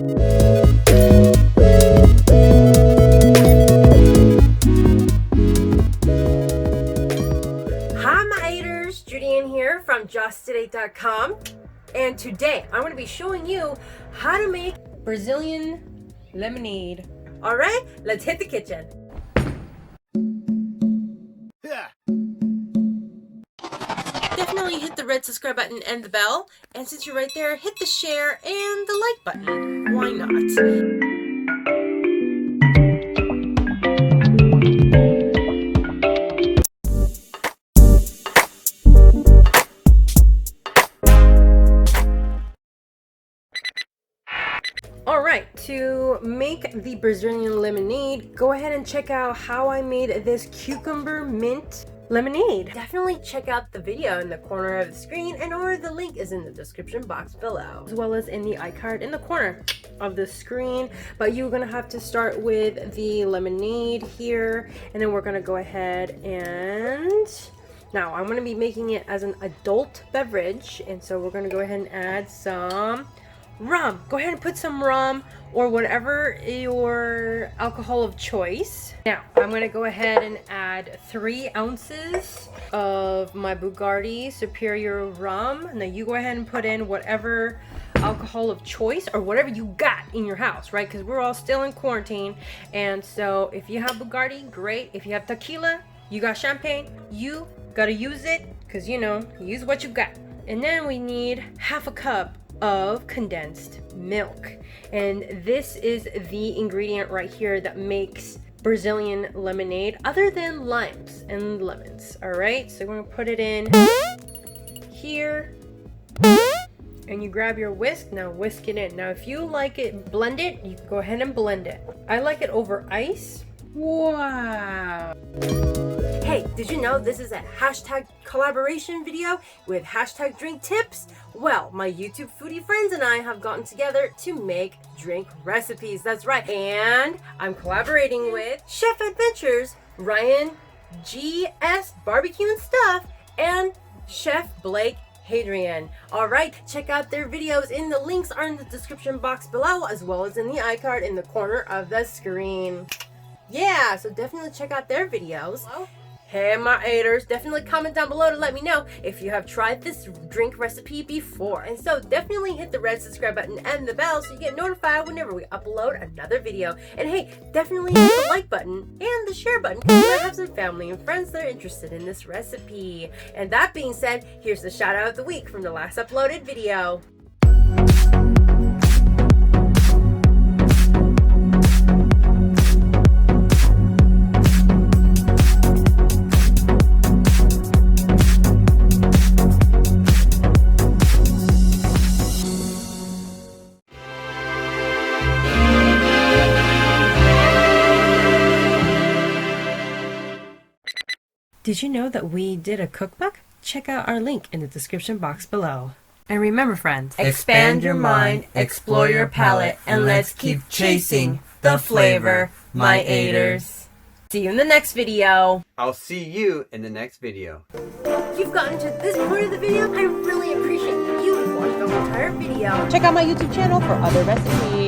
Hi my haters, Judy here from justtoday.com, and today I'm going to be showing you how to make Brazilian lemonade. Alright, let's hit the kitchen. Definitely hit the red subscribe button and the bell, and since you're right there, hit the share and the like button. Why not? Alright, to make the Brazilian lemonade, go ahead and check out how I made this cucumber mint lemonade. Definitely check out the video in the corner of the screen, and or the link is in the description box below, as well as in the iCard in the corner of the screen. But you're gonna have to start with the lemonade here, and then we're gonna go ahead and now I'm gonna be making it as an adult beverage, and so we're gonna go ahead and add some rum. Go ahead and put some rum or whatever your alcohol of choice. Now I'm gonna go ahead and add 3 ounces of my Bacardi Superior rum. Now you go ahead and put in whatever alcohol of choice or whatever you got in your house, right? Because we're all still in quarantine, and so if you have Bacardi, great. If you have tequila, you got champagne, you gotta use it, because you know, use what you got. And then we need half a cup of condensed milk, and this is the ingredient right here that makes Brazilian lemonade, other than limes and lemons. All right, so we're gonna put it in here, and you grab your whisk. Now whisk it in. Now if you like it blended, you can go ahead and blend it. I like it over ice. Wow. Hey, did you know this is a hashtag collaboration video with hashtag drink tips? Well, my YouTube foodie friends and I have gotten together to make drink recipes. That's right. And I'm collaborating with Chef Adventures, Ryan GS Barbecue and Stuff, and Chef Blake Hadrian. Alright, check out their videos, and the links are in the description box below, as well as in the iCard in the corner of the screen. Yeah, so definitely check out their videos. Hey my haters, definitely comment down below to let me know if you have tried this drink recipe before. And so definitely hit the red subscribe button and the bell so you get notified whenever we upload another video. And hey, definitely hit the like button and the share button, because you might have some family and friends that are interested in this recipe. And that being said, here's the shout out of the week from the last uploaded video. Did you know that we did a cookbook? Check out our link in the description box below. And remember friends, expand your mind, explore your palate, and let's keep chasing the flavor, my haters. See you in the next video. I'll see you in the next video. You've gotten to this point of the video. I really appreciate that you've watched the entire video. Check out my YouTube channel for other recipes.